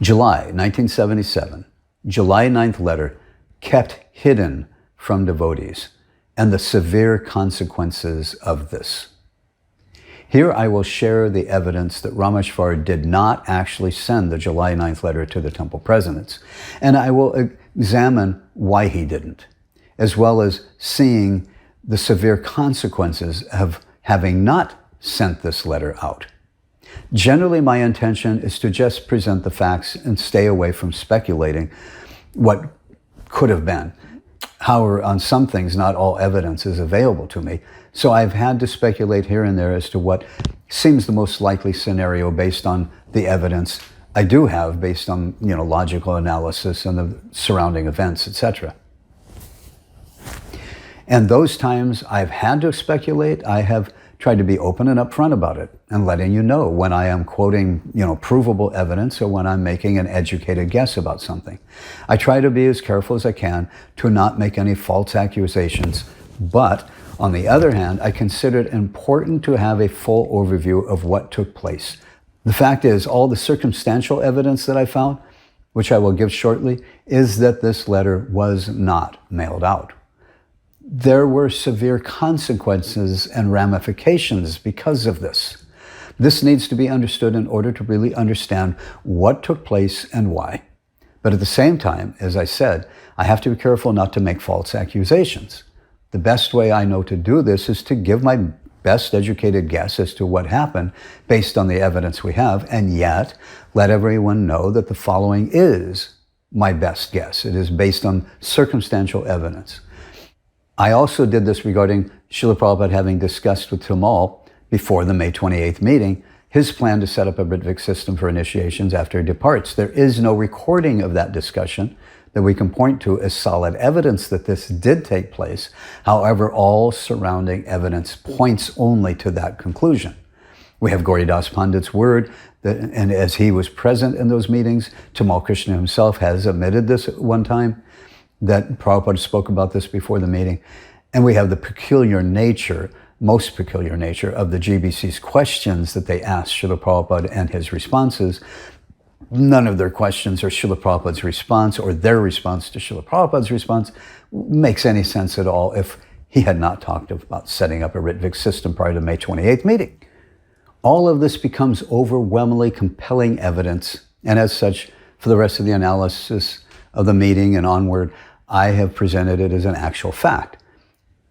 July 1977, July 9th letter kept hidden from devotees and the severe consequences of this. Here I will share the evidence that Ramesvar did not actually send the July 9th letter to the temple presidents, and I will examine why he didn't, as well as seeing the severe consequences of having not sent this letter out. Generally, my intention is to just present the facts and stay away from speculating what could have been. However, on some things, not all evidence is available to me. So I've had to speculate here and there as to what seems the most likely scenario based on the evidence I do have, based on logical analysis and the surrounding events, etc. And those times I've had to speculate, I have tried to be open and upfront about it and letting you know when I am quoting, provable evidence or when I'm making an educated guess about something. I try to be as careful as I can to not make any false accusations, but on the other hand, I consider it important to have a full overview of what took place. The fact is, all the circumstantial evidence that I found, which I will give shortly, is that this letter was not mailed out. There were severe consequences and ramifications because of this. This needs to be understood in order to really understand what took place and why. But at the same time, as I said, I have to be careful not to make false accusations. The best way I know to do this is to give my best educated guess as to what happened based on the evidence we have, and yet let everyone know that the following is my best guess. It is based on circumstantial evidence. I also did this regarding Srila Prabhupada having discussed with Tamal before the May 28th meeting his plan to set up a Rtvik system for initiations after he departs. There is no recording of that discussion that we can point to as solid evidence that this did take place. However, all surrounding evidence points only to that conclusion. We have Gauridas Pandit's word, and as he was present in those meetings, Tamal Krishna himself has admitted this at one time, that Prabhupada spoke about this before the meeting. And we have the most peculiar nature of the GBC's questions that they asked Srila Prabhupada and his responses. None of their questions or Srila Prabhupada's response or their response to Srila Prabhupada's response makes any sense at all if he had not talked about setting up a Rtvik system prior to the May 28th meeting. All of this becomes overwhelmingly compelling evidence, and as such, for the rest of the analysis of the meeting and onward, I have presented it as an actual fact,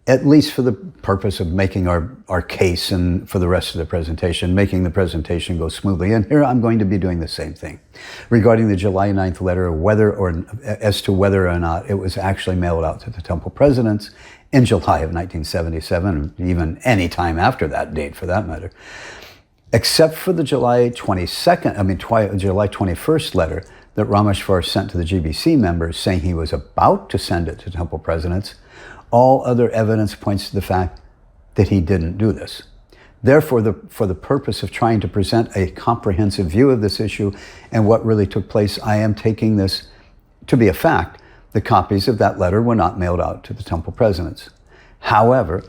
at least for the purpose of making our case and for the rest of the presentation, making the presentation go smoothly. And here I'm going to be doing the same thing. Regarding the July 9th letter, as to whether or not it was actually mailed out to the temple presidents in July of 1977, even any time after that date for that matter, except for the July 21st letter that Ramesvar sent to the GBC members saying he was about to send it to temple presidents. All other evidence points to the fact that he didn't do this. Therefore, for the purpose of trying to present a comprehensive view of this issue and what really took place, I am taking this to be a fact. The copies of that letter were not mailed out to the temple presidents. However,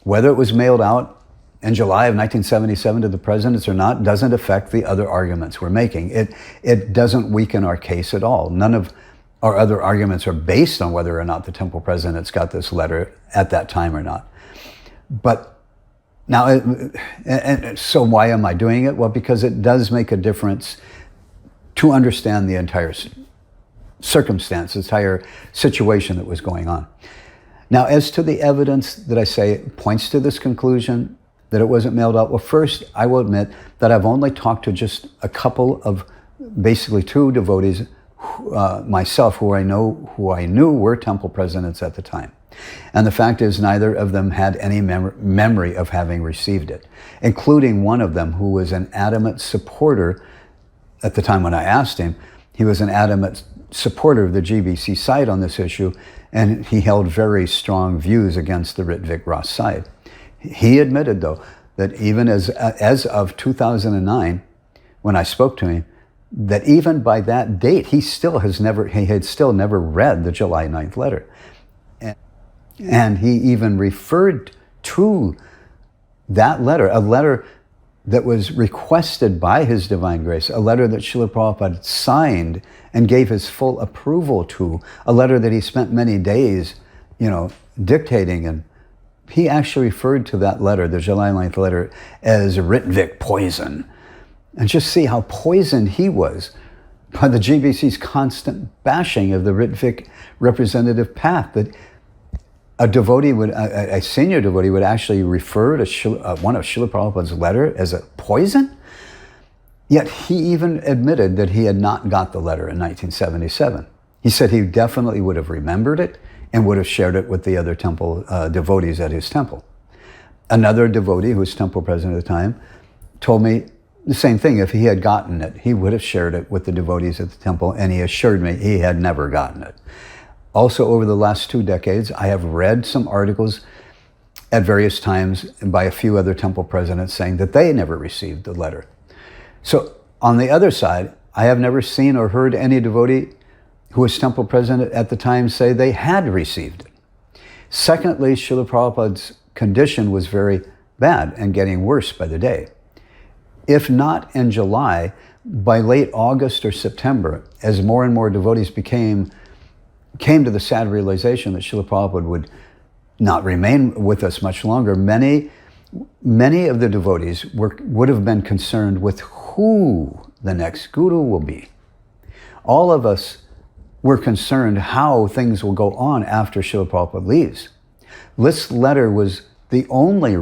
whether it was mailed out in July of 1977 to the presidents or not doesn't affect the other arguments we're making. It doesn't weaken our case at all. None of our other arguments are based on whether or not the temple presidents got this letter at that time or not. But now, and so why am I doing it? Well, because it does make a difference to understand the entire circumstance, the entire situation that was going on. Now, as to the evidence that I say points to this conclusion, that it wasn't mailed out, well, first, I will admit that I've only talked to just a couple of, basically two devotees, myself, who I knew were temple presidents at the time. And the fact is, neither of them had any memory of having received it, including one of them who was an adamant supporter. At the time when I asked him, he was an adamant supporter of the GBC side on this issue, and he held very strong views against the Rtvik Ras side. He admitted, though, that even as of 2009, when I spoke to him, that even by that date, he had still never read the July 9th letter. And he even referred to that letter, a letter that was requested by His Divine Grace, a letter that Srila Prabhupada signed and gave his full approval to, a letter that he spent many days, dictating. And he actually referred to that letter, the July 9th letter, as Rtvik poison. And just see how poisoned he was by the GBC's constant bashing of the Rtvik representative path, that a senior devotee would actually refer to one of Srila Prabhupada's letter as a poison? Yet he even admitted that he had not got the letter in 1977. He said he definitely would have remembered it and would have shared it with the other temple devotees at his temple. Another devotee, who was temple president at the time, told me the same thing. If he had gotten it, he would have shared it with the devotees at the temple, and he assured me he had never gotten it. Also, over the last 2 decades, I have read some articles at various times by a few other temple presidents saying that they never received the letter. So on the other side, I have never seen or heard any devotee who was temple president at the time say they had received it. Secondly, Srila Prabhupada's condition was very bad and getting worse by the day. If not in July, by late August or September, as more and more devotees came to the sad realization that Srila Prabhupada would not remain with us much longer, many of the devotees would have been concerned with who the next guru will be. All of us were concerned how things will go on after Srila Prabhupada leaves. This letter was the only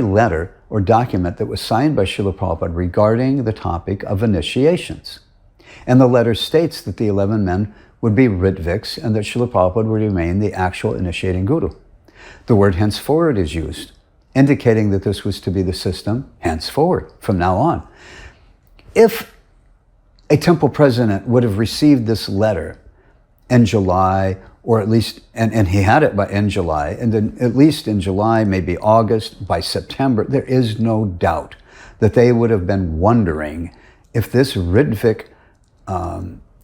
letter or document that was signed by Srila Prabhupada regarding the topic of initiations. And the letter states that the 11 men would be Ritviks and that Srila Prabhupada would remain the actual initiating guru. The word henceforward is used, indicating that this was to be the system henceforward, from now on. If a temple president would have received this letter in July, or at least, and he had it in July, and then at least in July, maybe August, by September, there is no doubt that they would have been wondering if this Ritvik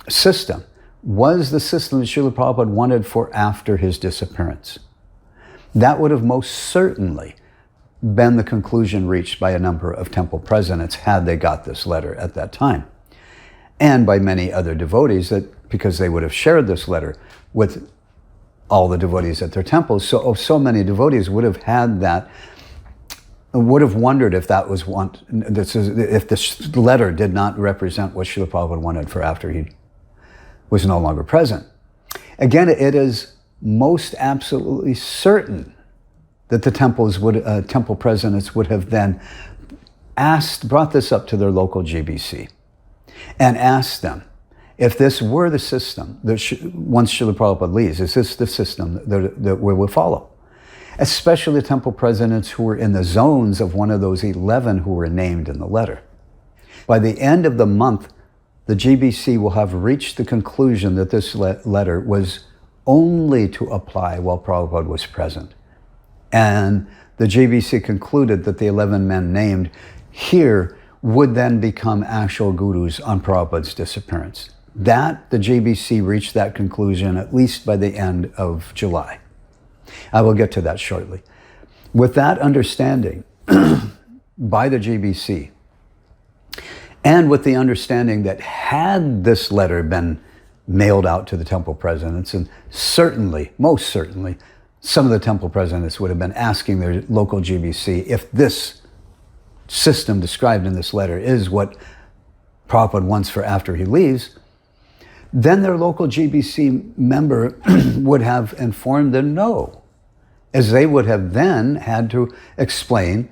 system was the system that Srila Prabhupada wanted for after his disappearance. That would have most certainly been the conclusion reached by a number of temple presidents had they got this letter at that time. And by many other devotees, that because they would have shared this letter with all the devotees at their temples. So many devotees would have had that, would have wondered if that was if this letter did not represent what Srila Prabhupada wanted for after he was no longer present. Again, it is most absolutely certain that the temple presidents would have then brought this up to their local GBC and asked them, if this were the system, once Srila Prabhupada leaves, is this the system that we will follow? Especially the temple presidents who were in the zones of one of those 11 who were named in the letter. By the end of the month, the GBC will have reached the conclusion that this letter was only to apply while Prabhupada was present. And the GBC concluded that the 11 men named here would then become actual gurus on Prabhupada's disappearance. That, the GBC reached that conclusion at least by the end of July. I will get to that shortly. With that understanding by the GBC, and with the understanding that had this letter been mailed out to the temple presidents, and certainly, most certainly, some of the temple presidents would have been asking their local GBC if this system described in this letter is what Prabhupada wants for after he leaves, then their local GBC member would have informed them no, as they would have then had to explain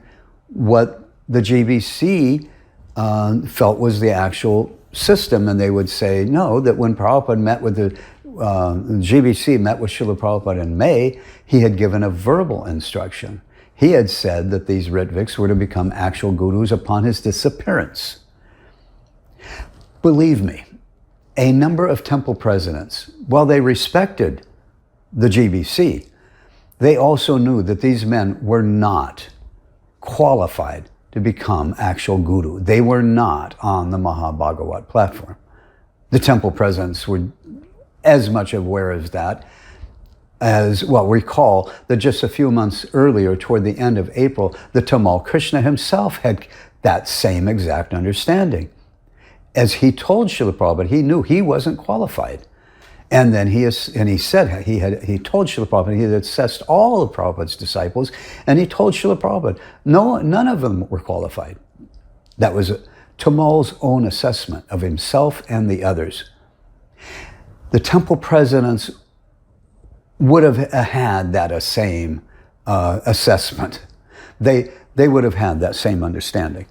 what the GBC felt was the actual system. And they would say no, that when Prabhupada met with the GBC met with Srila Prabhupada in May, he had given a verbal instruction. He had said that these Ritviks were to become actual gurus upon his disappearance. Believe me, a number of temple presidents, while they respected the GBC, they also knew that these men were not qualified to become actual guru. They were not on the Mahabhagavat platform. The temple presidents were as much aware as that. As well, recall that just a few months earlier, toward the end of April, the Tamal Krishna himself had that same exact understanding. As he told Srila Prabhupada, he knew he wasn't qualified. And then he said he told Srila Prabhupada, he had assessed all of Prabhupada's disciples, and he told Srila Prabhupada, no, none of them were qualified. That was Tamal's own assessment of himself and the others. The temple presidents would have had that same assessment. They would have had that same understanding.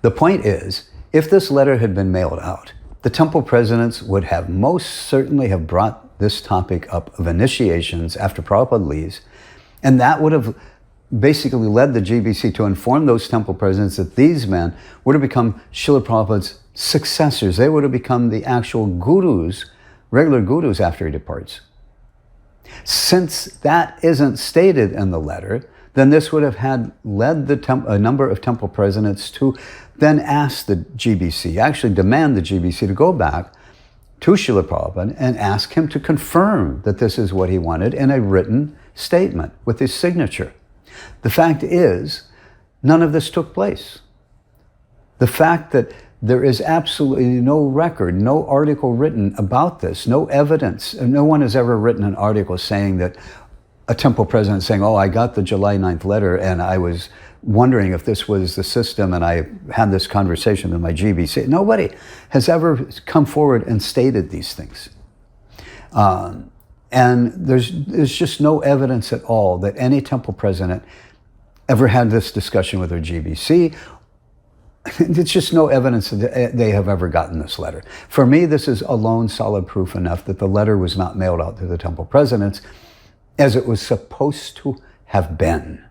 The point is, if this letter had been mailed out, the temple presidents would have most certainly have brought this topic up of initiations after Prabhupada leaves, and that would have basically led the GBC to inform those temple presidents that these men would have become Srila Prabhupada's successors. They would have become the actual gurus, regular gurus after he departs. Since that isn't stated in the letter, then this would have led a number of temple presidents to then ask the GBC, actually demand the GBC to go back to Srila Prabhupada and ask him to confirm that this is what he wanted in a written statement with his signature. The fact is, none of this took place. The fact that there is absolutely no record, no article written about this, no evidence, and no one has ever written an article saying that a temple president saying, oh, I got the July 9th letter and I was wondering if this was the system and I had this conversation with my GBC. Nobody has ever come forward and stated these things. And there's just no evidence at all that any temple president ever had this discussion with their GBC. There's just no evidence that they have ever gotten this letter. For me, this is alone solid proof enough that the letter was not mailed out to the temple presidents as it was supposed to have been.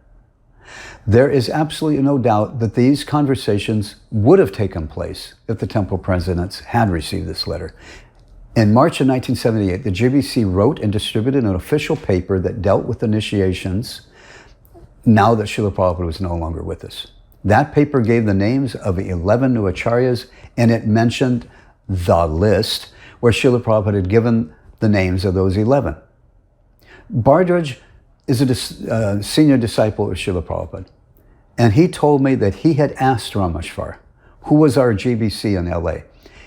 There is absolutely no doubt that these conversations would have taken place if the temple presidents had received this letter. In March of 1978, the GBC wrote and distributed an official paper that dealt with initiations now that Srila Prabhupada was no longer with us. That paper gave the names of 11 new acharyas, and it mentioned the list where Srila Prabhupada had given the names of those 11. Bhardraj is a senior disciple of Srila Prabhupada, and he told me that he had asked Ramesvar, who was our GBC in LA,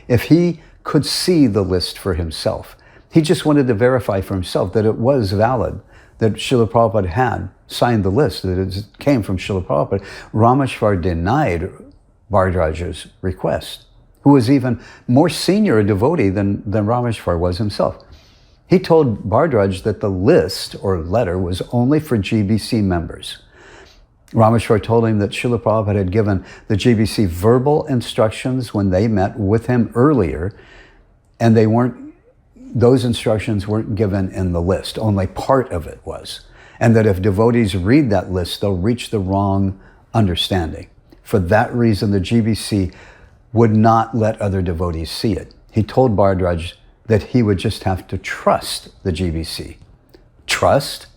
if he could see the list for himself. He just wanted to verify for himself that it was valid, that Srila Prabhupada had signed the list, that it came from Srila Prabhupada. Ramesvar denied Bhardraj's request, who was even more senior a devotee than Ramesvar was himself. He told Bhardraj that the list or letter was only for GBC members. Ramesvar told him that Srila Prabhupada had given the GBC verbal instructions when they met with him earlier, and those instructions weren't given in the list, only part of it was. And that if devotees read that list, they'll reach the wrong understanding. For that reason, the GBC would not let other devotees see it. He told Bhardraj that he would just have to trust the GBC. Trust?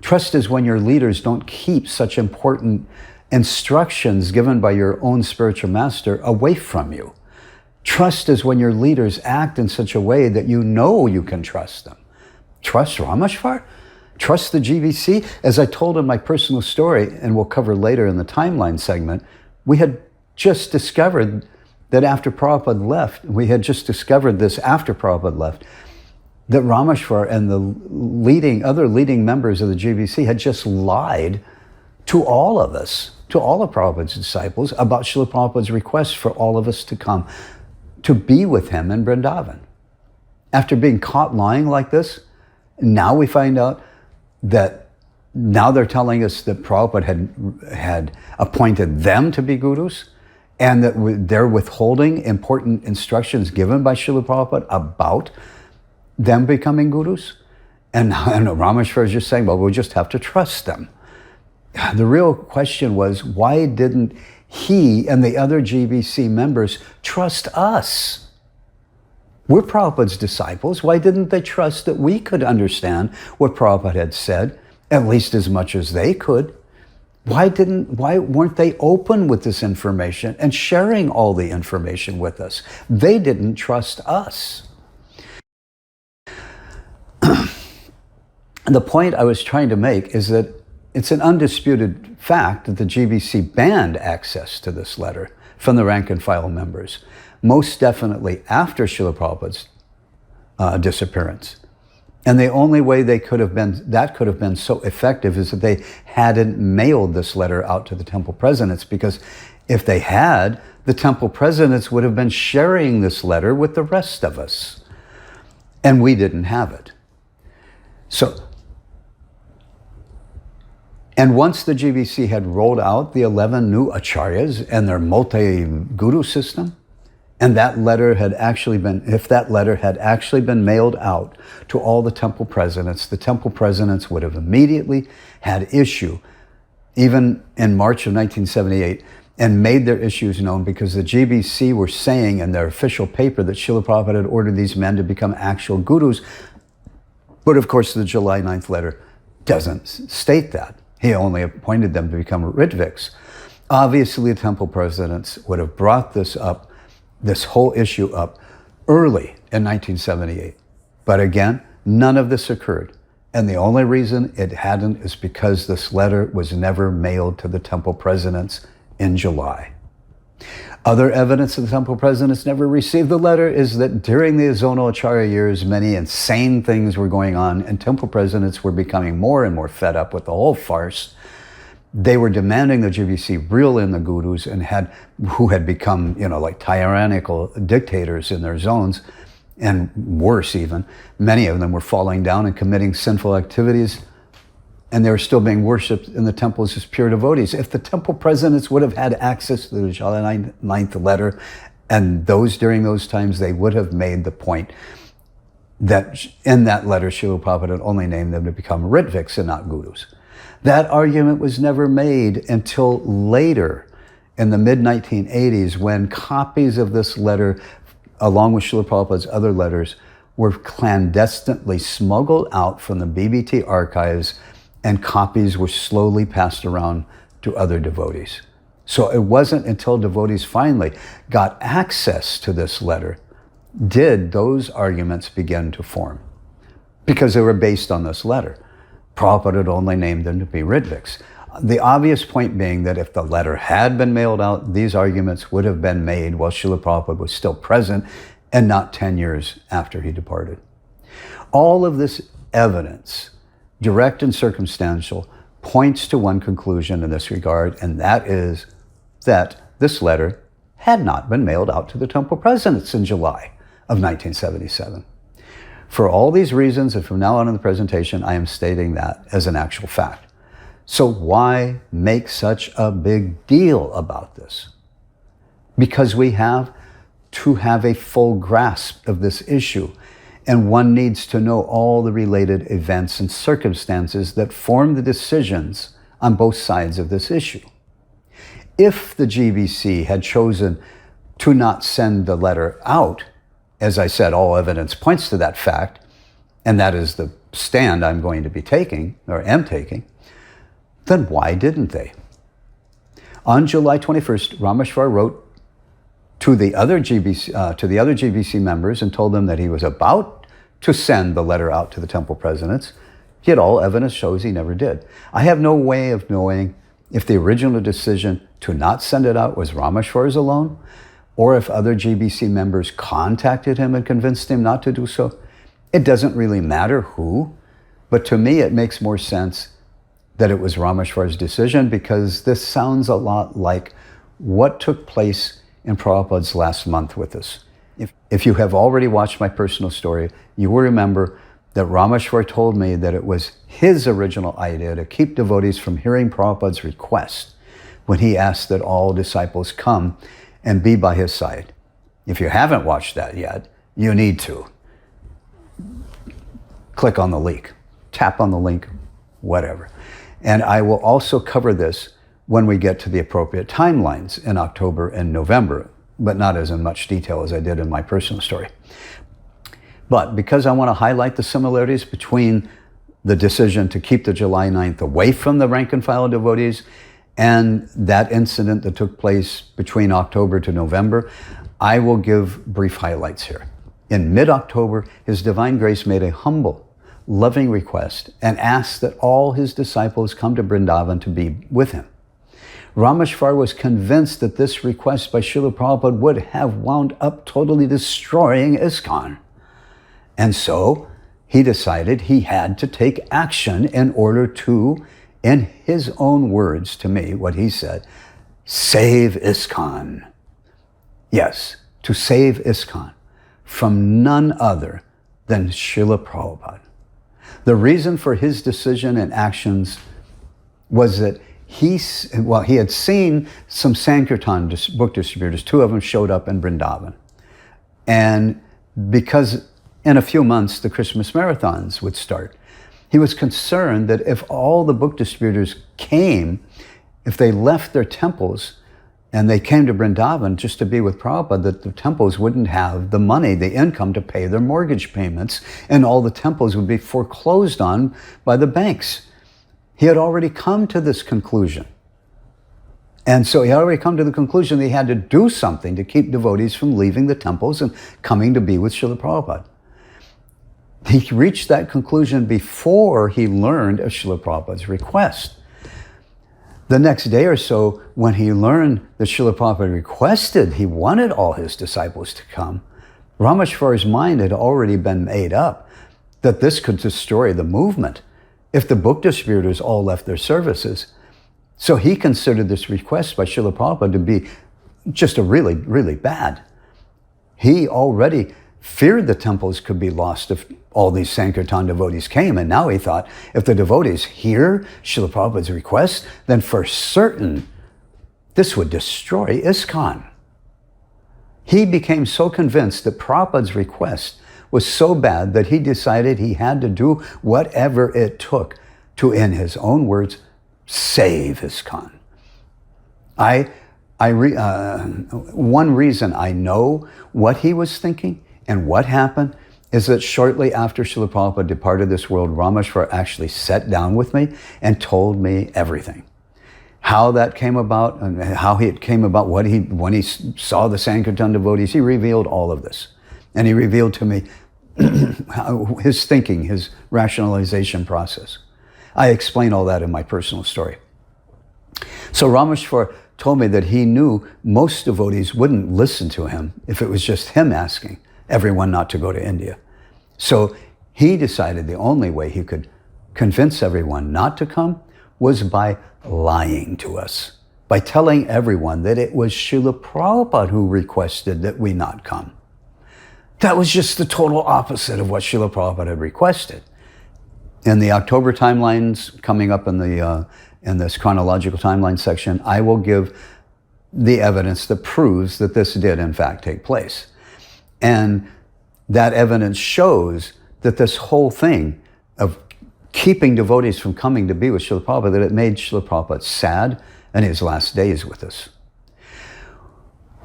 Trust is when your leaders don't keep such important instructions given by your own spiritual master away from you. Trust is when your leaders act in such a way that you know you can trust them. Trust Ramesvar? Trust the GBC? As I told in my personal story, and we'll cover later in the timeline segment, we had just discovered that after Prabhupada left, that Ramesvar and the other leading members of the GBC had just lied to all of us, to all of Prabhupada's disciples, about Srila Prabhupada's request for all of us to come to be with him in Vrindavan. After being caught lying like this, now we find out that now they're telling us that Prabhupada had appointed them to be gurus, and that they're withholding important instructions given by Srila Prabhupada about them becoming gurus. And Ramesvar is just saying, well, we'll just have to trust them. The real question was, why didn't he and the other GBC members trust us? We're Prabhupada's disciples. Why didn't they trust that we could understand what Prabhupada had said, at least as much as they could? Why weren't they open with this information and sharing all the information with us? They didn't trust us. the point I was trying to make is that it's an undisputed fact that the GBC banned access to this letter from the rank and file members, most definitely after Srila Prabhupada's disappearance. And the only way that could have been so effective is that they hadn't mailed this letter out to the temple presidents, because if they had, the temple presidents would have been sharing this letter with the rest of us. And we didn't have it. And once the GBC had rolled out the 11 new acharyas and their multi-guru system, and that letter had actually been, if that letter had actually been mailed out to all the temple presidents would have immediately had issue, even in March of 1978, and made their issues known, because the GBC were saying in their official paper that Srila Prabhupada had ordered these men to become actual gurus. But of course, the July 9th letter doesn't state that. He only appointed them to become Ritviks. Obviously, the temple presidents would have brought this whole issue up early in 1978. But again, none of this occurred. And the only reason it hadn't is because this letter was never mailed to the temple presidents in July. Other evidence that the temple presidents never received the letter is that during the Zonal Acharya years, many insane things were going on, and temple presidents were becoming more and more fed up with the whole farce. They were demanding the GBC reel in the gurus, and who had become, like tyrannical dictators in their zones, and worse even. Many of them were falling down and committing sinful activities, and they were still being worshipped in the temples as pure devotees. If the temple presidents would have had access to the July 9th letter, and during those times, they would have made the point that in that letter, Srila Prabhupada had only named them to become Ritviks and not gurus. That argument was never made until later, in the mid-1980s, when copies of this letter, along with Srila Prabhupada's other letters, were clandestinely smuggled out from the BBT archives, and copies were slowly passed around to other devotees. So it wasn't until devotees finally got access to this letter did those arguments begin to form, because they were based on this letter. Prabhupada had only named them to be Ritviks. The obvious point being that if the letter had been mailed out, these arguments would have been made while Srila Prabhupada was still present, and not 10 years after he departed. All of this evidence, direct and circumstantial, points to one conclusion in this regard, and that is that this letter had not been mailed out to the temple presidents in July of 1977. For all these reasons, and from now on in the presentation, I am stating that as an actual fact. So why make such a big deal about this? Because we have to have a full grasp of this issue, and one needs to know all the related events and circumstances that form the decisions on both sides of this issue. If the GBC had chosen to not send the letter out, as I said, all evidence points to that fact, and that is the stand I'm going to be taking, or am taking, then why didn't they? On July 21st, Ramesvar wrote to the other GBC members and told them that he was about to send the letter out to the temple presidents, yet all evidence shows he never did. I have no way of knowing if the original decision to not send it out was Ramesvar's alone, or if other GBC members contacted him and convinced him not to do so. It doesn't really matter who, but to me it makes more sense that it was Ramesvar's decision, because this sounds a lot like what took place in Prabhupada's last month with us. If you have already watched my personal story, you will remember that Ramesvar told me that it was his original idea to keep devotees from hearing Prabhupada's request when he asked that all disciples come and be by his side. If you haven't watched that yet, you need to. Click on the link, tap on the link, whatever. And I will also cover this when we get to the appropriate timelines in October and November, but not as in much detail as I did in my personal story. But because I want to highlight the similarities between the decision to keep the July 9th away from the rank and file devotees and that incident that took place between October to November, I will give brief highlights here. In mid-October, His Divine Grace made a humble loving request and asked that all his disciples come to Vrindavan to be with him. Ramesvar was convinced that this request by Srila Prabhupada would have wound up totally destroying ISKCON. And so he decided he had to take action in order to, in his own words to me, what he said, save ISKCON. Yes, to save ISKCON from none other than Srila Prabhupada. The reason for his decision and actions was that he had seen some Sankirtan book distributors. 2 of them showed up in Vrindavan. And because in a few months the Christmas marathons would start, he was concerned that if all the book distributors came, if they left their temples and they came to Vrindavan just to be with Prabhupada, that the temples wouldn't have the money, the income to pay their mortgage payments, and all the temples would be foreclosed on by the banks. He had already come to this conclusion. And so he had already come to the conclusion that he had to do something to keep devotees from leaving the temples and coming to be with Srila Prabhupada. He reached that conclusion before he learned of Srila Prabhupada's request. The next day or so, when he learned that Srila Prabhupada requested, he wanted all his disciples to come, Ramesvar's mind had already been made up that this could destroy the movement if the book distributors all left their services. So he considered this request by Srila Prabhupada to be just a really, really bad. He already feared the temples could be lost if all these Sankirtan devotees came, and now he thought, if the devotees hear Srila Prabhupada's request, then for certain this would destroy ISKCON. He became so convinced that Prabhupada's request was so bad that he decided he had to do whatever it took to, in his own words, save ISKCON. One reason I know what he was thinking and what happened is that shortly after Srila Prabhupada departed this world, Ramesvar actually sat down with me and told me everything. How that came about and how it came about, when he saw the Sankirtan devotees, he revealed all of this. And he revealed to me his thinking, his rationalization process. I explain all that in my personal story. So Ramesvar told me that he knew most devotees wouldn't listen to him if it was just him asking everyone not to go to India. So he decided the only way he could convince everyone not to come was by lying to us, by telling everyone that it was Srila Prabhupada who requested that we not come. That was just the total opposite of what Srila Prabhupada had requested. In the October timelines coming up in this chronological timeline section, I will give the evidence that proves that this did in fact take place. And that evidence shows that this whole thing of keeping devotees from coming to be with Srila Prabhupada, that it made Srila Prabhupada sad in his last days with us.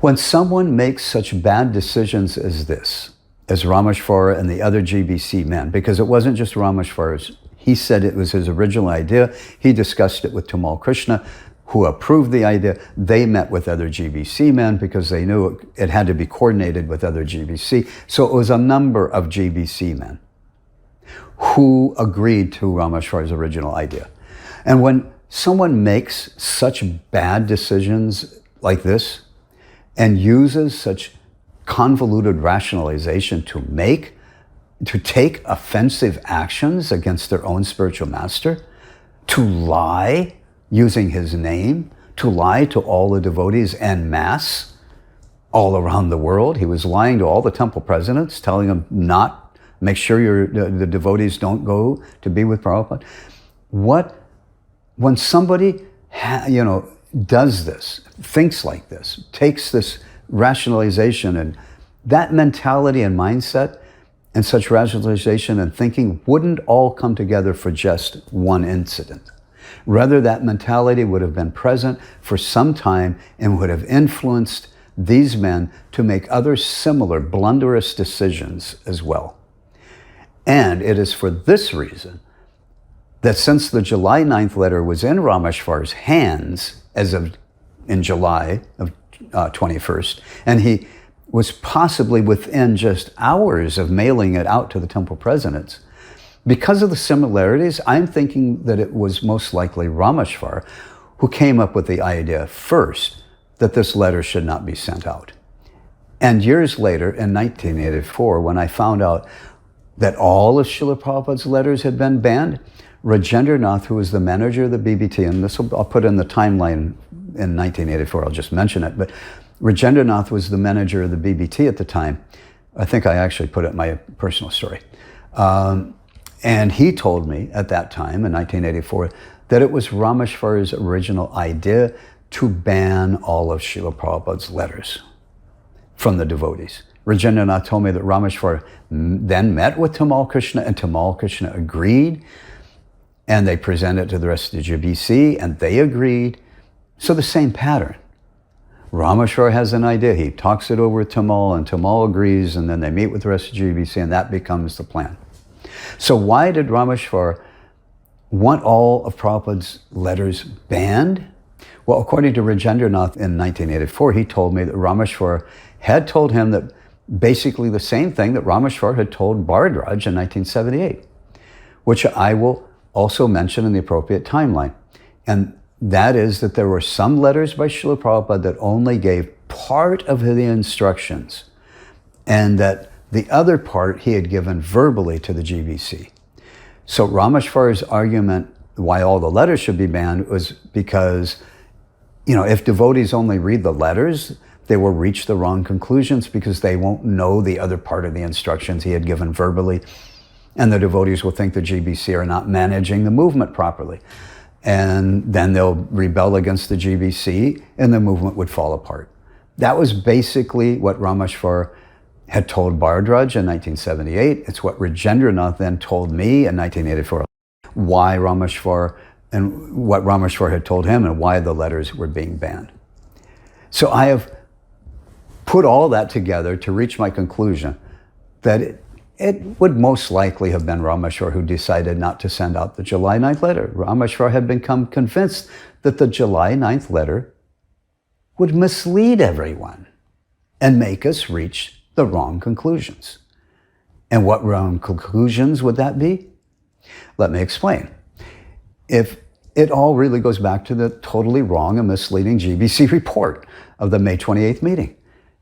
When someone makes such bad decisions as this, as Ramesvar and the other GBC men, because it wasn't just Ramesvar's, he said it was his original idea. He discussed it with Tamal Krishna, who approved the idea. They met with other GBC men because they knew it had to be coordinated with other GBC. So it was a number of GBC men who agreed to Ramesvar's original idea. And when someone makes such bad decisions like this and uses such convoluted rationalization to take offensive actions against their own spiritual master, to lie using his name, to lie to all the devotees en masse all around the world. He was lying to all the temple presidents, telling them not, make sure the devotees don't go to be with Prabhupada. When somebody does this, thinks like this, takes this rationalization, and that mentality and mindset and such rationalization and thinking wouldn't all come together for just one incident. Rather, that mentality would have been present for some time and would have influenced these men to make other similar blunderous decisions as well. And it is for this reason that since the July 9th letter was in Ramesvar's hands as of in July of 21st, and he was possibly within just hours of mailing it out to the temple presidents, Because of the similarities, I'm thinking that it was most likely Ramesvar who came up with the idea first that this letter should not be sent out. And years later, in 1984, when I found out that all of Srila Prabhupada's letters had been banned, Rajendranath, who was the manager of the BBT, and I'll put in the timeline in 1984, I'll just mention it, but Rajendranath was the manager of the BBT at the time. I think I actually put it in my personal story. And he told me at that time, in 1984, that it was Ramesvar's original idea to ban all of Srila Prabhupada's letters from the devotees. Rajendranath told me that Ramesvar then met with Tamal Krishna, and Tamal Krishna agreed, and they presented it to the rest of the GBC, and they agreed. So the same pattern. Ramesvar has an idea, he talks it over with Tamal, and Tamal agrees, and then they meet with the rest of the GBC, and that becomes the plan. So why did Ramesvar want all of Prabhupada's letters banned? Well, according to Rajendranath in 1984, he told me that Ramesvar had told him that basically the same thing that Ramesvar had told Bharadwaj in 1978, which I will also mention in the appropriate timeline. And that is that there were some letters by Srila Prabhupada that only gave part of the instructions, and that the other part he had given verbally to the GBC. So Ramesvar's argument why all the letters should be banned was because, if devotees only read the letters, they will reach the wrong conclusions because they won't know the other part of the instructions he had given verbally. And the devotees will think the GBC are not managing the movement properly. And then they'll rebel against the GBC and the movement would fall apart. That was basically what Ramesvar had told Bharadwaj in 1978. It's what Rajendranath then told me in 1984, why Ramesvar and what Ramesvar had told him and why the letters were being banned. So I have put all that together to reach my conclusion that it would most likely have been Ramesvar who decided not to send out the July 9th letter. Ramesvar had become convinced that the July 9th letter would mislead everyone and make us reach the wrong conclusions. And what wrong conclusions would that be? Let me explain. If it all really goes back to the totally wrong and misleading GBC report of the May 28th meeting.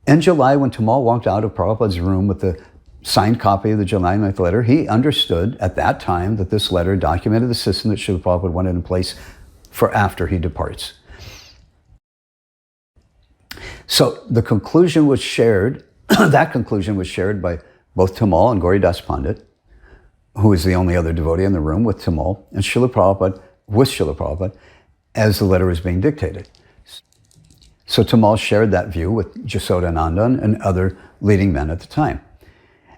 In July, when Tamal walked out of Prabhupada's room with the signed copy of the July 9th letter, he understood at that time that this letter documented the system that Srila Prabhupada wanted in place for after he departs. So the conclusion was shared, that conclusion was shared by both Tamal and Gauridas Pandit, who is the only other devotee in the room with Tamal, and Srila Prabhupada, with Srila Prabhupada, as the letter was being dictated. So Tamal shared that view with Jasodanandan and other leading men at the time.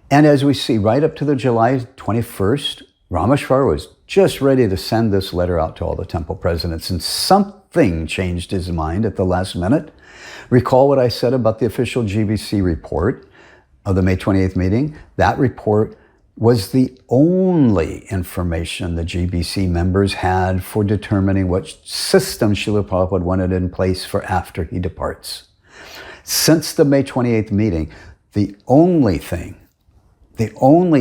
And as we see, right up to the July 21st, Ramesvar was just ready to send this letter out to all the temple presidents, and something changed his mind at the last minute. Recall what I said about the official GBC report of the May 28th meeting? That report was the only information the GBC members had for determining what system Srila Prabhupada wanted in place for after he departs. Since the May 28th meeting, the only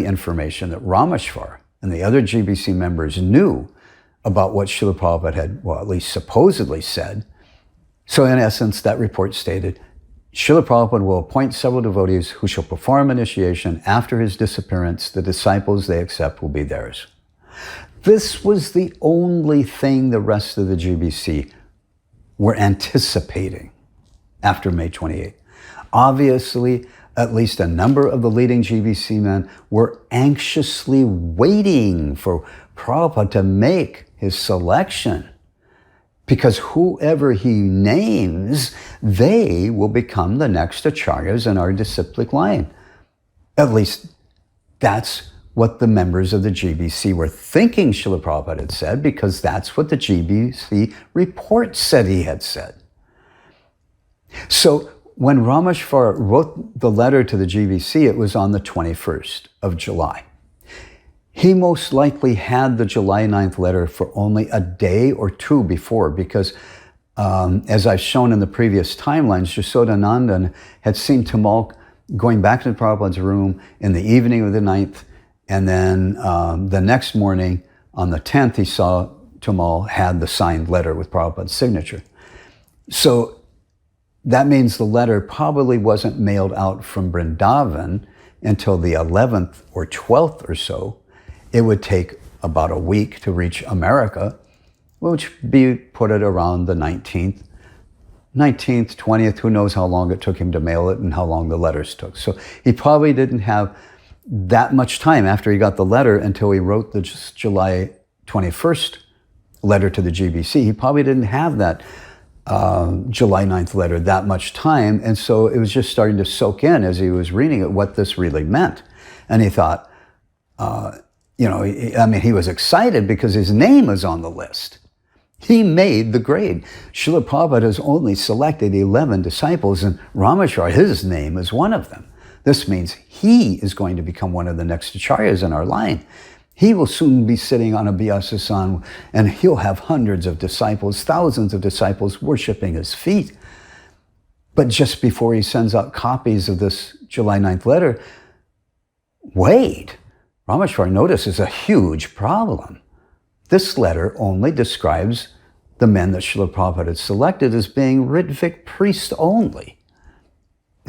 information that Ramesvar and the other GBC members knew about what Srila Prabhupada had, well, at least supposedly said. So in essence, that report stated, Srila Prabhupada will appoint several devotees who shall perform initiation after his disappearance. The disciples they accept will be theirs. This was the only thing the rest of the GBC were anticipating after May 28th. Obviously, at least a number of the leading GBC men were anxiously waiting for Prabhupada to make his selection, because whoever he names, they will become the next acharyas in our disciplic line. At least that's what the members of the GBC were thinking Srila Prabhupada had said, because that's what the GBC report said he had said. So when Ramesvar wrote the letter to the GBC, it was on the 21st of July. He most likely had the July 9th letter for only a day or two before, because as I've shown in the previous timelines, Jasodanandan had seen Tamal going back to Prabhupada's room in the evening of the 9th And then the next morning, on the 10th, he saw Tamal had the signed letter with Prabhupada's signature. So that means the letter probably wasn't mailed out from Vrindavan until the 11th or 12th or so. It would take about a week to reach America, which be put it around the 19th, 20th, who knows how long it took him to mail it and how long the letters took. So he probably didn't have that much time after he got the letter until he wrote the July 21st letter to the GBC. He probably didn't have that July 9th letter that much time. And so it was just starting to soak in as he was reading it what this really meant. And he thought, he was excited because his name is on the list. He made the grade. Srila Prabhupada has only selected 11 disciples, and Ramesvar, his name is one of them. This means he is going to become one of the next acharyas in our line. He will soon be sitting on a Vyasa-san, and he'll have hundreds of disciples, thousands of disciples worshiping his feet. But just before he sends out copies of this July 9th letter, wait, Ramesvar notices a huge problem. This letter only describes the men that Srila Prabhupada had selected as being Rtvik priests only,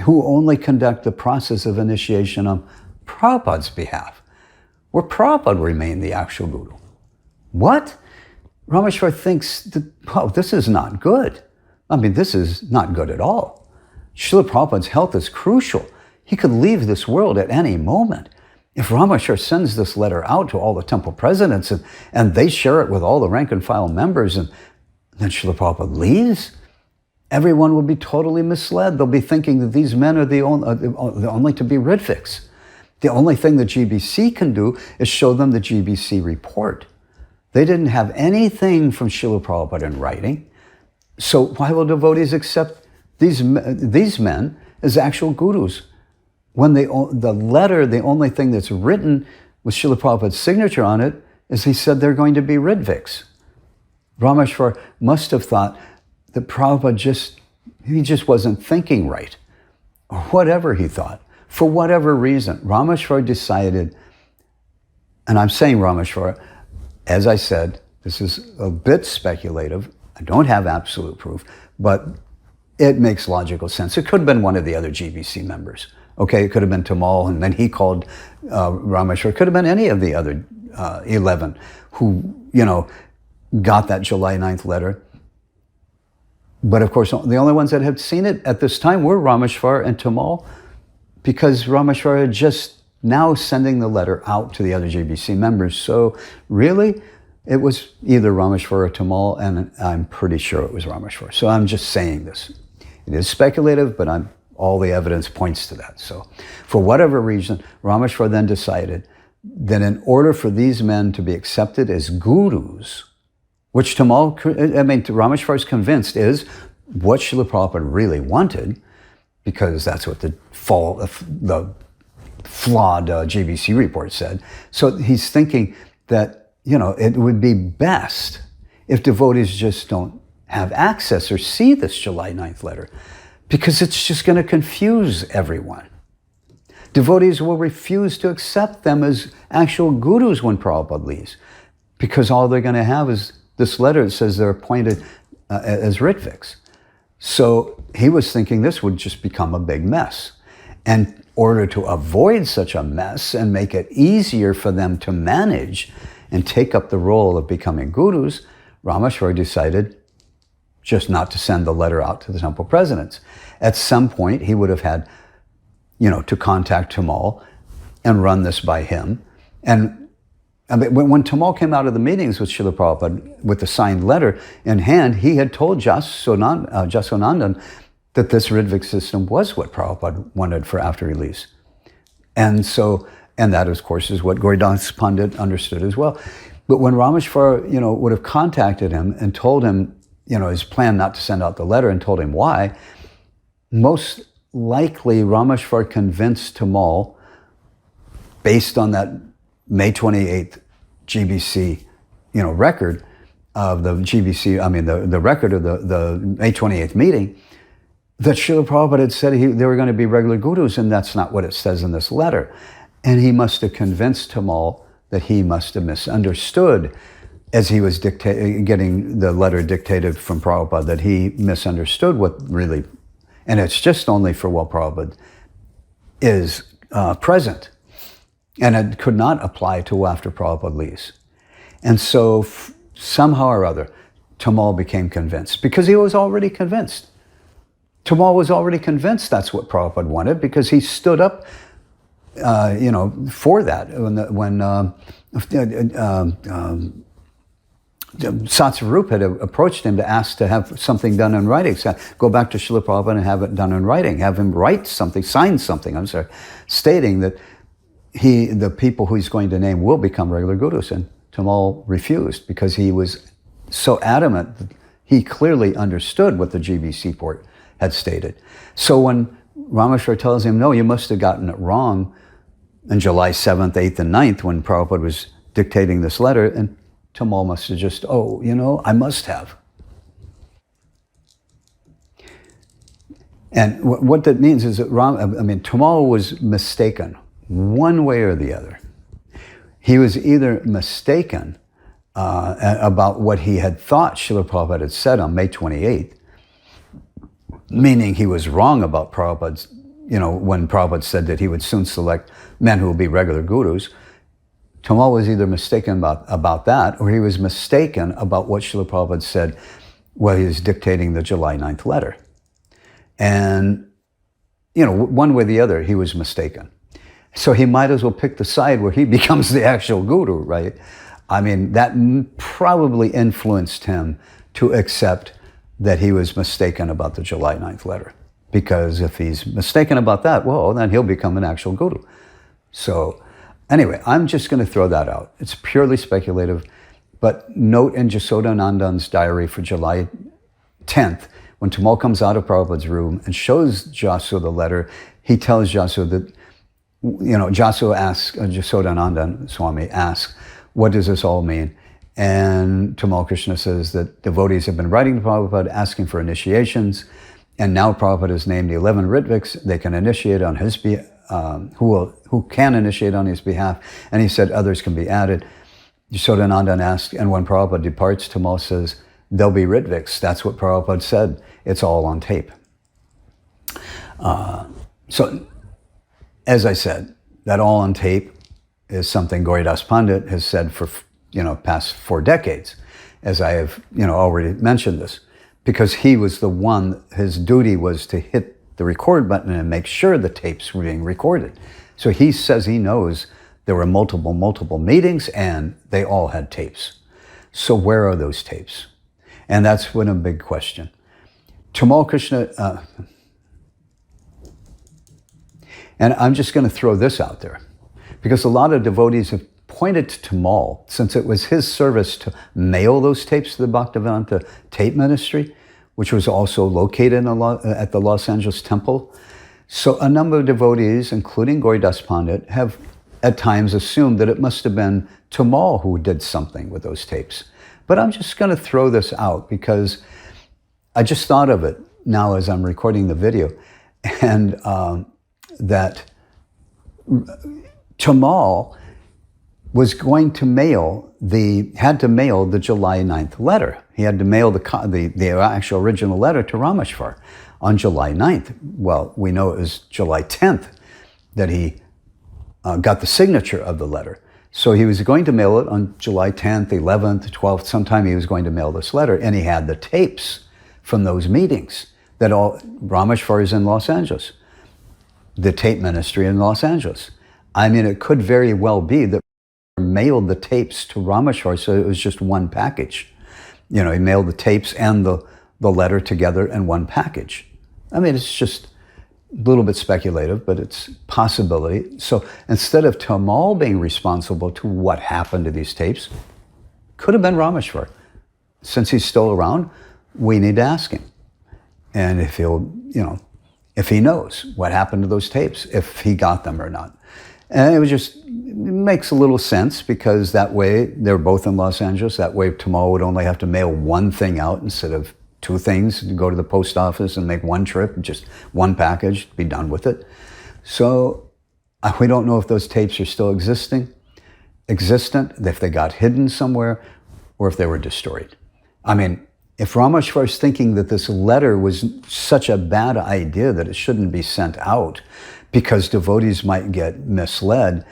who only conduct the process of initiation on Prabhupada's behalf, where Prabhupada remained the actual guru. What? Ramesvar thinks that, this is not good. This is not good at all. Srila Prabhupada's health is crucial. He could leave this world at any moment. If Ramesvar sends this letter out to all the temple presidents and they share it with all the rank and file members, and then Srila Prabhupada leaves, everyone will be totally misled. They'll be thinking that these men are the only to be Ritviks. The only thing the GBC can do is show them the GBC report. They didn't have anything from Srila Prabhupada in writing. So why will devotees accept these men as actual gurus? When the letter, the only thing that's written with Srila Prabhupada's signature on it is he said they're going to be Ritviks. Ramesvar must have thought that Prabhupada just wasn't thinking right, or whatever he thought. For whatever reason, Ramesvar decided, and I'm saying Ramesvar, as I said, this is a bit speculative. I don't have absolute proof, but it makes logical sense. It could have been one of the other GBC members. Okay, it could have been Tamal, and then he called Ramesvar. It could have been any of the other 11 who, got that July 9th letter. But of course, the only ones that had seen it at this time were Ramesvar and Tamal, because Ramesvar had just now sending the letter out to the other GBC members. So really, it was either Ramesvar or Tamal, and I'm pretty sure it was Ramesvar. So I'm just saying this. It is speculative, but all the evidence points to that. So for whatever reason, Ramesvar then decided that in order for these men to be accepted as gurus, which Ramesvar is convinced is what Srila Prabhupada really wanted, because that's what the flawed GBC report said. So he's thinking that, it would be best if devotees just don't have access or see this July 9th letter, because it's just going to confuse everyone. Devotees will refuse to accept them as actual gurus when Prabhupada leaves, because all they're going to have is this letter that says they're appointed as Ritviks. So he was thinking this would just become a big mess. And in order to avoid such a mess and make it easier for them to manage and take up the role of becoming gurus, Ramesvar decided just not to send the letter out to the temple presidents. At some point, he would have had, to contact Tamal and run this by him. And when Tamal came out of the meetings with Srila Prabhupada with the signed letter in hand, he had told Jasonandan that this Ritvik system was what Prabhupada wanted for after he leaves. And that, of course, is what Gauridas Pandit understood as well. But when Ramesvar, would have contacted him and told him, his plan not to send out the letter and told him why, most likely Ramesvar convinced Tamal, based on that May 28th GBC, record of the GBC, the record of the May 28th meeting, that Srila Prabhupada had said they were going to be regular gurus, and that's not what it says in this letter. And he must have convinced Tamal that he must have misunderstood as he was getting the letter dictated from Prabhupada, that he misunderstood what really, and it's just only for while Prabhupada is present. And it could not apply to after Prabhupada leaves. And so somehow or other, Tamal became convinced, because he was already convinced. Tamal was already convinced that's what Prabhupada wanted, because he stood up for that. When Satsarup had approached him to ask to have something done in writing, so go back to Srila Prabhupada and have it done in writing, have him write something, sign something, stating that the people who he's going to name will become regular gurus. And Tamal refused, because he was so adamant that he clearly understood what the GBC port had stated. So when Ramesvar tells him, no, you must have gotten it wrong on July 7th, 8th, and 9th, when Prabhupada was dictating this letter, and Tamal must have just, I must have. And what that means is that Tamal was mistaken one way or the other. He was either mistaken about what he had thought Srila Prabhupada had said on May 28th, meaning he was wrong about Prabhupada's, when Prabhupada said that he would soon select men who will be regular gurus. Tamal was either mistaken about that, or he was mistaken about what Srila Prabhupada said while he was dictating the July 9th letter. And, one way or the other, he was mistaken. So he might as well pick the side where he becomes the actual guru, right? That probably influenced him to accept that he was mistaken about the July 9th letter. Because if he's mistaken about that, well, then he'll become an actual guru. So anyway, I'm just going to throw that out. It's purely speculative. But note in Jasodanandan's diary for July 10th, when Tamal comes out of Prabhupada's room and shows Jasu the letter, he tells Jasu that, Jasu asks, Jasodanandan Swami asks, what does this all mean? And Tamal Krishna says that devotees have been writing to Prabhupada asking for initiations, and now Prabhupada has named the 11 Ritviks. They can initiate on his who can initiate on his behalf, and he said others can be added. Yashodanandan asked, and when Prabhupada departs, Tamal says, there'll be Ritviks. That's what Prabhupada said. It's all on tape. So, as I said, that all on tape is something Gauridas Pandit has said for past 4 decades, as I have already mentioned this, because he was the one, his duty was to hit the record button and make sure the tapes were being recorded. So he says he knows there were multiple meetings and they all had tapes. So where are those tapes? And that's been a big question. Tamal Krishna, and I'm just going to throw this out there, because a lot of devotees have pointed to Tamal, since it was his service to mail those tapes to the Bhaktivedanta Tape Ministry, which was also located at the Los Angeles Temple. So a number of devotees, including Gauridas Pandit, have at times assumed that it must have been Tamal who did something with those tapes. But I'm just going to throw this out, because I just thought of it now as I'm recording the video, and that Tamal was going to had to mail the July 9th letter. He had to mail the actual original letter to Ramesvar on July 9th. Well, we know it was July 10th that he got the signature of the letter. So he was going to mail it on July 10th, 11th, 12th, sometime he was going to mail this letter, and he had the tapes from those meetings that Ramesvar is in Los Angeles, the tape ministry in Los Angeles. It could very well be that mailed the tapes to Ramesvar, so it was just one package. He mailed the tapes and the letter together in one package. It's just a little bit speculative, but it's possibility. So instead of Tamal being responsible to what happened to these tapes, could have been Ramesvar. Since he's still around, we need to ask him. And if if he knows what happened to those tapes, if he got them or not. And it makes a little sense, because that way they're both in Los Angeles. That way Tamal would only have to mail one thing out instead of 2 things, go to the post office and make one trip, just one package, be done with it. So We don't know if those tapes are still existent, if they got hidden somewhere, or if they were destroyed. I mean, if Ramesvar is thinking that this letter was such a bad idea that it shouldn't be sent out because devotees might get misled,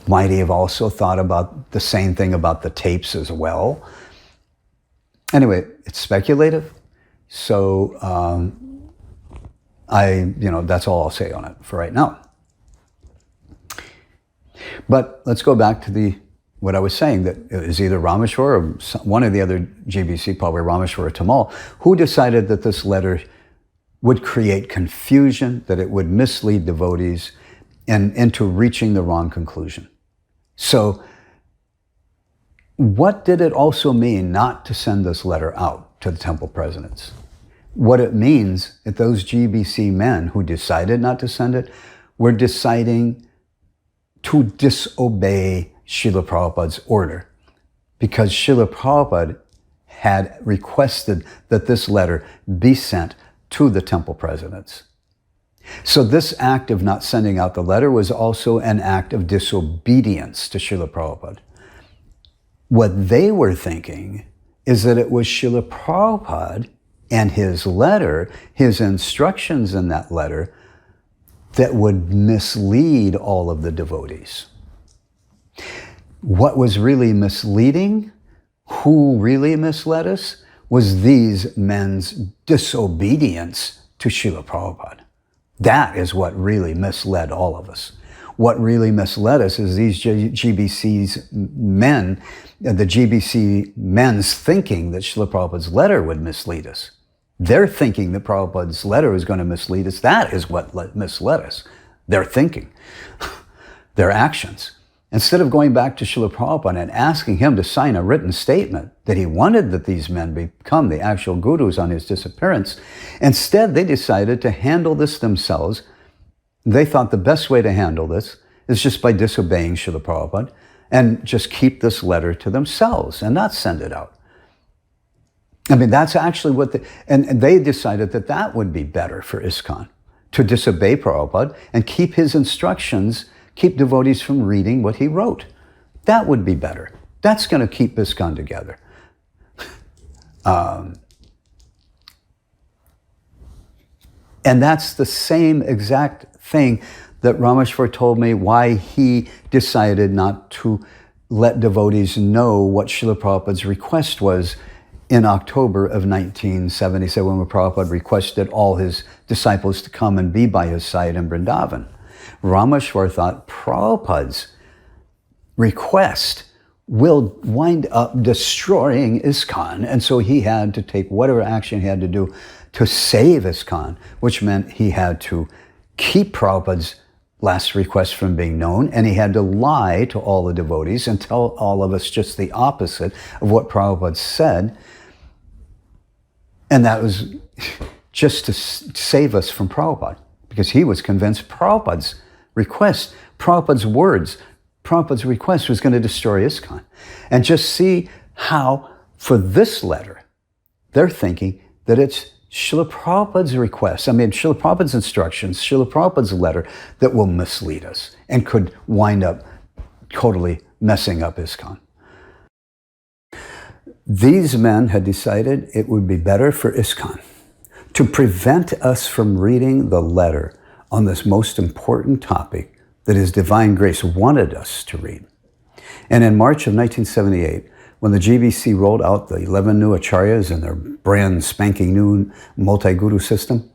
might he have also thought about the same thing about the tapes as well? Anyway, it's speculative, so that's all I'll say on it for right now. But let's go back to what I was saying, that it was either Ramesvar or one of the other GBC, probably Ramesvar or Tamal, who decided that this letter would create confusion, that it would mislead devotees into reaching the wrong conclusion. So what did it also mean not to send this letter out to the temple presidents? What it means that those GBC men who decided not to send it were deciding to disobey Srila Prabhupada's order, because Srila Prabhupada had requested that this letter be sent to the temple presidents. So this act of not sending out the letter was also an act of disobedience to Srila Prabhupada. What they were thinking is that it was Srila Prabhupada and his letter, his instructions in that letter, that would mislead all of the devotees. What was really misleading, who really misled us, was these men's disobedience to Srila Prabhupada. That is what really misled all of us. What really misled us is these GBC's men, the GBC men's thinking that Srila Prabhupada's letter would mislead us. They're thinking that Prabhupada's letter is going to mislead us. That is what misled us. Their thinking, their actions. Instead of going back to Srila Prabhupada and asking him to sign a written statement that he wanted that these men become the actual gurus on his disappearance, instead they decided to handle this themselves. They thought the best way to handle this is just by disobeying Srila Prabhupada and just keep this letter to themselves and not send it out. I mean, that's actually and they decided that that would be better for ISKCON, to disobey Prabhupada and keep his instructions, keep devotees from reading what he wrote. That would be better. That's going to keep ISKCON together. And that's the same exact thing that Ramesvar told me why he decided not to let devotees know what Srila Prabhupada's request was in October of 1977, when Prabhupada requested all his disciples to come and be by his side in Vrindavan. Ramesvar thought Prabhupada's request will wind up destroying ISKCON, and so he had to take whatever action he had to do to save ISKCON, which meant he had to keep Prabhupada's last request from being known, and he had to lie to all the devotees and tell all of us just the opposite of what Prabhupada said. And that was just to save us from Prabhupada, because he was convinced Prabhupada's request, Prabhupada's words, Prabhupada's request was going to destroy ISKCON. And just see how, for this letter, they're thinking that it's Srila Prabhupada's request, Srila Prabhupada's instructions, Srila Prabhupada's letter that will mislead us and could wind up totally messing up ISKCON. These men had decided it would be better for ISKCON to prevent us from reading the letter on this most important topic that His Divine Grace wanted us to read. And in March of 1978, when the GBC rolled out the 11 new acharyas and their brand spanking new multi-guru system,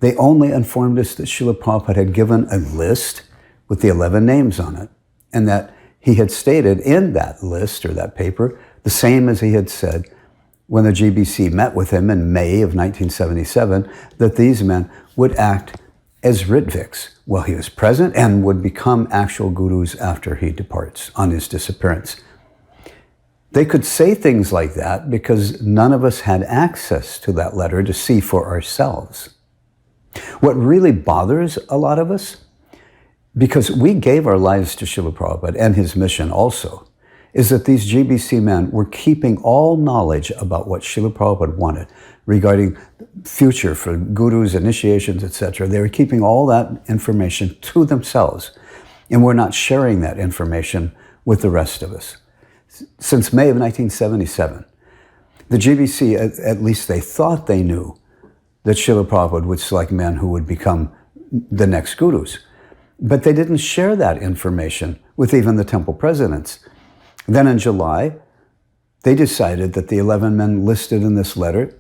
they only informed us that Srila Prabhupada had given a list with the 11 names on it, and that he had stated in that list or that paper the same as he had said when the GBC met with him in May of 1977, that these men would act as Ritviks while he was present and would become actual gurus after he departs on his disappearance. They could say things like that because none of us had access to that letter to see for ourselves. What really bothers a lot of us, because we gave our lives to Srila Prabhupada and his mission also, is that these GBC men were keeping all knowledge about what Srila Prabhupada wanted regarding future for gurus, initiations, etc. They were keeping all that information to themselves, and were not sharing that information with the rest of us. Since May of 1977, the GBC, at least they thought they knew, that Srila Prabhupada would select men who would become the next gurus. But they didn't share that information with even the temple presidents. Then in July, they decided that the 11 men listed in this letter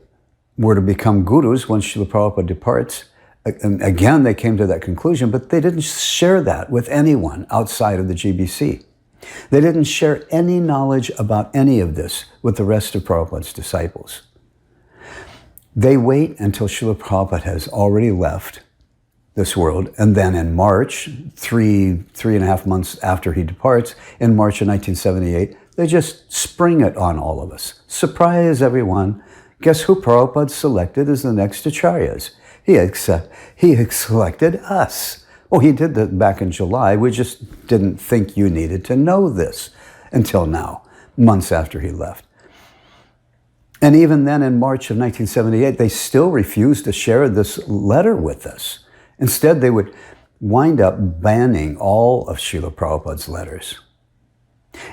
were to become gurus when Srila Prabhupada departs. And again, they came to that conclusion, but they didn't share that with anyone outside of the GBC. They didn't share any knowledge about any of this with the rest of Prabhupada's disciples. They wait until Srila Prabhupada has already left this world, and then in March, three and a half months after he departs, in March of 1978, they just spring it on all of us. Surprise, everyone. Guess who Prabhupada selected as the next acharyas? He selected us. Oh, he did that back in July. We just didn't think you needed to know this until now, months after he left. And even then, in March of 1978, they still refused to share this letter with us. Instead, they would wind up banning all of Srila Prabhupada's letters.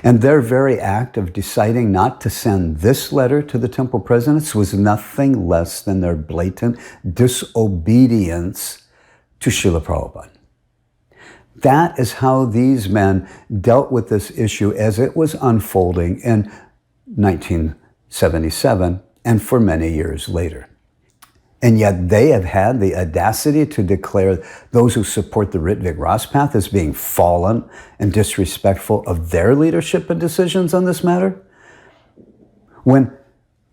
And their very act of deciding not to send this letter to the temple presidents was nothing less than their blatant disobedience to Srila Prabhupada. That is how these men dealt with this issue as it was unfolding in 1977 and for many years later. And yet they have had the audacity to declare those who support the Rtvik Ras path as being fallen and disrespectful of their leadership and decisions on this matter. When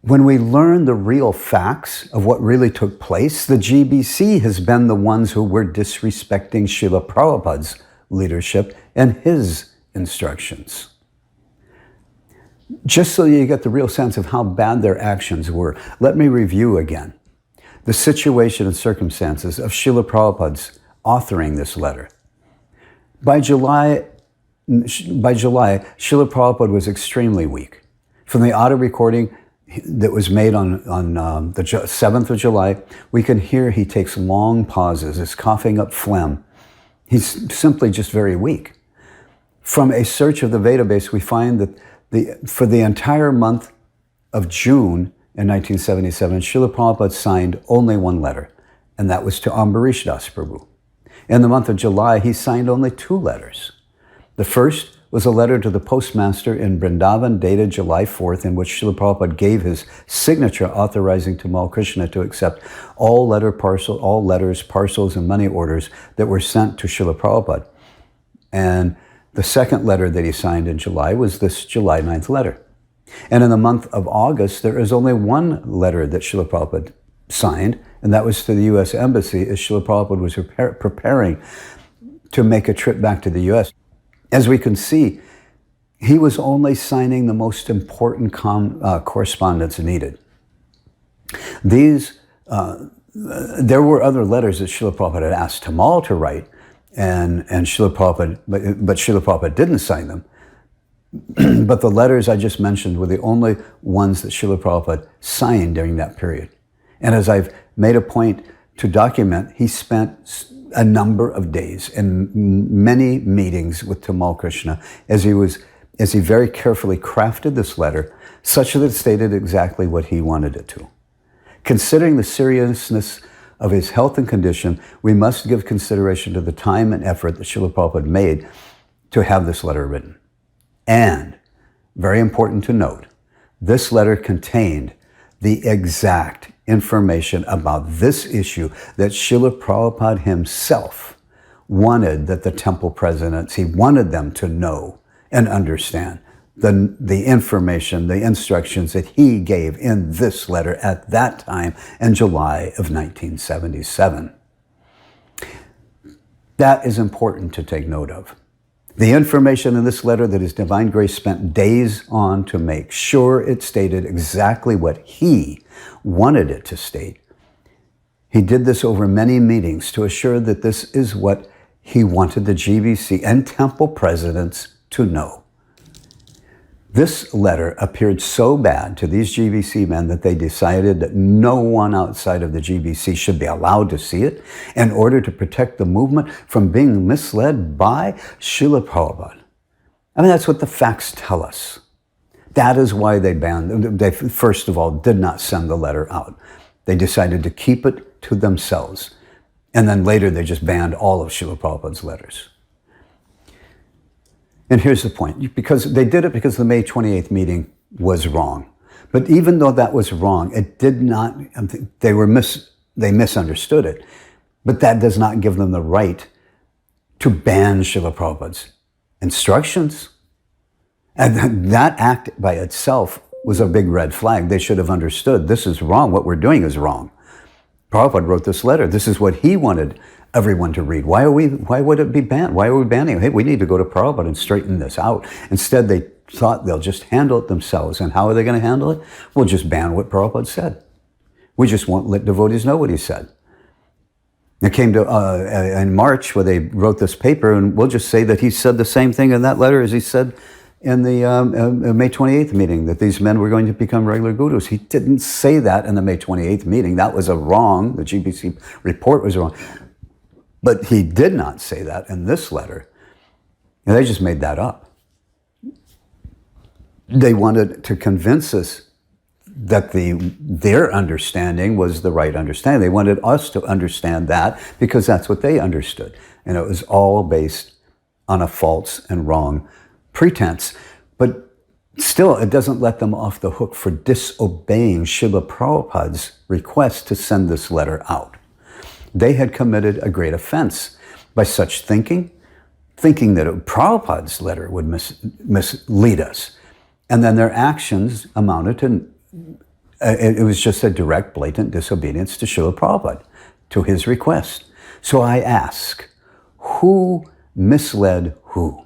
we learn the real facts of what really took place, the GBC has been the ones who were disrespecting Srila Prabhupada's leadership and his instructions. Just so you get the real sense of how bad their actions were, let me review again the situation and circumstances of Srila Prabhupada's authoring this letter. By July, Srila Prabhupada was extremely weak. From the audio recording that was made on the 7th of July, we can hear he takes long pauses, is coughing up phlegm. He's simply just very weak. From a search of the database, we find that for the entire month of June in 1977, Srila Prabhupada signed only one letter, and that was to Ambarish Das Prabhu. In the month of July, he signed only 2 letters. The first was a letter to the postmaster in Vrindavan dated July 4th, in which Srila Prabhupada gave his signature authorizing Tamal Krishna to accept all letters, parcels, and money orders that were sent to Srila Prabhupada. And the second letter that he signed in July was this July 9th letter. And in the month of August, there is only one letter that Srila Prabhupada signed, and that was to the U.S. Embassy as Srila Prabhupada was preparing to make a trip back to the U.S. As we can see, he was only signing the most important correspondence needed. There were other letters that Srila Prabhupada had asked Tamal to write, and Srila Prabhupada, but Srila Prabhupada didn't sign them. But the letters I just mentioned were the only ones that Srila Prabhupada signed during that period. And as I've made a point to document, he spent a number of days and many meetings with Tamal Krishna as he very carefully crafted this letter such that it stated exactly what he wanted it to. Considering the seriousness of his health and condition, we must give consideration to the time and effort that Srila Prabhupada made to have this letter written. And, very important to note, this letter contained the exact information about this issue that Srila Prabhupada himself wanted that the temple presidents, he wanted them to know and understand the information, the instructions that he gave in this letter at that time in July of 1977. That is important to take note of. The information in this letter that His Divine Grace spent days on to make sure it stated exactly what he wanted it to state. He did this over many meetings to assure that this is what he wanted the GBC and temple presidents to know. This letter appeared so bad to these GBC men that they decided that no one outside of the GBC should be allowed to see it in order to protect the movement from being misled by Srila Prabhupada. I mean, that's what the facts tell us. That is why they first of all did not send the letter out. They decided to keep it to themselves. And then later they just banned all of Srila Prabhupada's letters. And here's the point, because they did it because the May 28th meeting was wrong. But even though that was wrong, it did not, they misunderstood it. But that does not give them the right to ban Srila Prabhupada's instructions. And that act by itself was a big red flag. They should have understood this is wrong. What we're doing is wrong. Prabhupada wrote this letter. This is what he wanted everyone to read. Why would it be banned? Why are we banning it? Hey, we need to go to Prabhupada and straighten this out. Instead, they thought they'll just handle it themselves. And how are they going to handle it? We'll just ban what Prabhupada said. We just won't let devotees know what he said. It came to in March where they wrote this paper, and we'll just say that he said the same thing in that letter as he said in the May 28th meeting, that these men were going to become regular gurus. He didn't say that in the May 28th meeting. That was a wrong. The GBC report was wrong. But he did not say that in this letter. And they just made that up. They wanted to convince us that their understanding was the right understanding. They wanted us to understand that because that's what they understood. And it was all based on a false and wrong pretense. But still, it doesn't let them off the hook for disobeying Srila Prabhupada's request to send this letter out. They had committed a great offense by such thinking that Prabhupada's letter would mislead us. And then their actions amounted to, it was just a direct, blatant disobedience to Srila Prabhupada, to his request. So I ask, who misled who?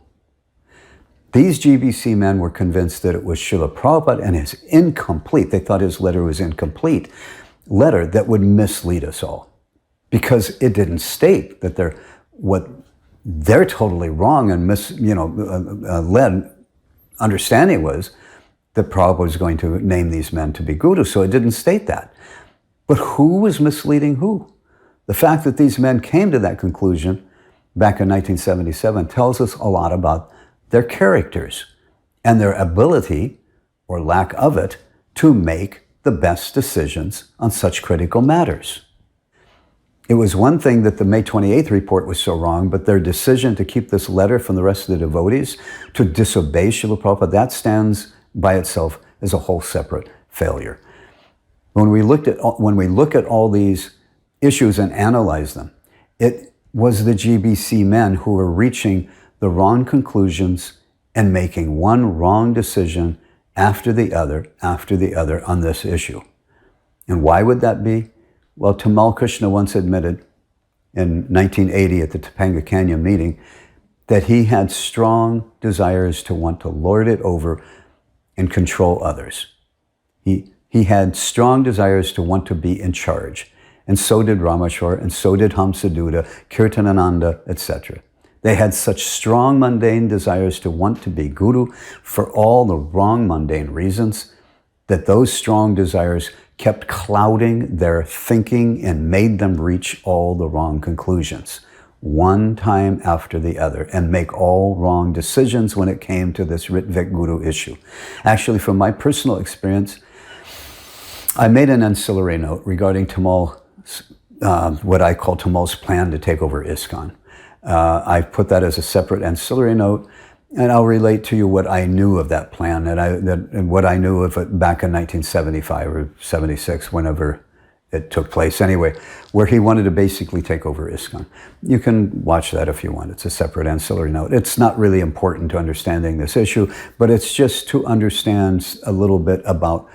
These GBC men were convinced that it was Srila Prabhupada and his incomplete, they thought his letter was incomplete, letter that would mislead us all. Because it didn't state that they're totally wrong and led understanding was that Prabhupada was going to name these men to be gurus, so it didn't state that. But who was misleading who? The fact that these men came to that conclusion back in 1977 tells us a lot about their characters and their ability, or lack of it, to make the best decisions on such critical matters. It was one thing that the May 28th report was so wrong, but their decision to keep this letter from the rest of the devotees, to disobey Srila Prabhupada, that stands by itself as a whole separate failure. When we look at all these issues and analyze them, it was the GBC men who were reaching the wrong conclusions and making one wrong decision after the other on this issue. And why would that be? Well, Tamal Krishna once admitted in 1980 at the Topanga Canyon meeting that he had strong desires to want to lord it over and control others. He had strong desires to want to be in charge. And so did Ramesvar, and so did Hamsaduta, Kirtanananda, etc. They had such strong mundane desires to want to be guru for all the wrong mundane reasons that those strong desires kept clouding their thinking and made them reach all the wrong conclusions, one time after the other, and make all wrong decisions when it came to this Rtvik Guru issue. Actually, from my personal experience, I made an ancillary note regarding Tamal, what I call Tamal's plan to take over ISKCON. I put that as a separate ancillary note, and I'll relate to you what I knew of that plan and what I knew of it back in 1975 or 76, whenever it took place. Anyway, where he wanted to basically take over ISKCON. You can watch that if you want. It's a separate ancillary note. It's not really important to understanding this issue, but it's just to understand a little bit about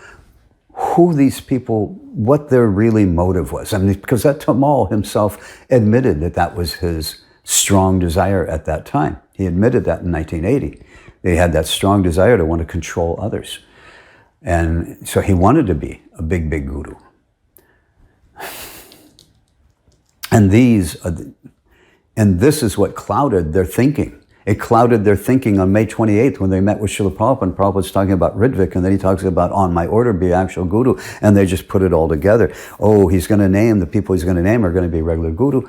who these people, what their really motive was. I mean, because that Tamal himself admitted that that was his strong desire at that time. He admitted that in 1980. They had that strong desire to want to control others. And so he wanted to be a big, big guru. And this is what clouded their thinking It clouded their thinking on May 28th when they met with Srila Prabhupada, and Prabhupada's talking about Rtvik, and then he talks about on my order be actual guru, and they just put it all together. Oh, he's going to name, the people he's going to name are going to be regular guru.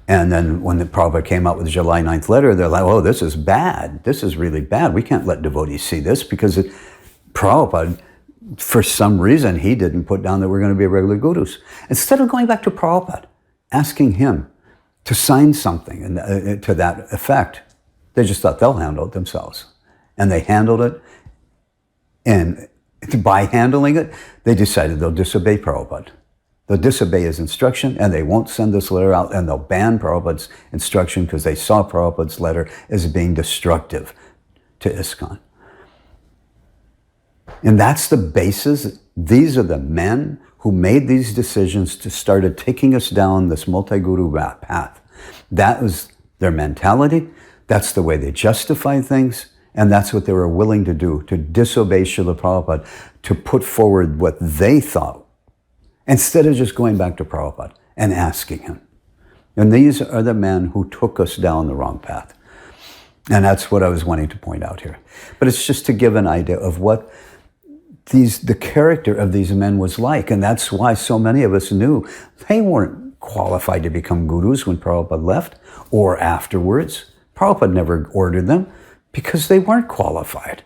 And then when the Prabhupada came out with the July 9th letter, they're like, oh, this is bad. This is really bad. We can't let devotees see this, because Prabhupada, for some reason, he didn't put down that we're going to be regular gurus. Instead of going back to Prabhupada, asking him to sign something to that effect, they just thought they'll handle it themselves. And they handled it, and by handling it, they decided they'll disobey Prabhupada. They'll disobey his instruction, and they won't send this letter out, and they'll ban Prabhupada's instruction because they saw Prabhupada's letter as being destructive to ISKCON. And that's the basis. These are the men who made these decisions to started taking us down this multi-guru path. That was their mentality. That's the way they justified things. And that's what they were willing to do, to disobey Srila Prabhupada, to put forward what they thought, instead of just going back to Prabhupada and asking him. And these are the men who took us down the wrong path. And that's what I was wanting to point out here. But it's just to give an idea of what the character of these men was like. And that's why so many of us knew they weren't qualified to become gurus when Prabhupada left or afterwards. Prabhupada never ordered them because they weren't qualified.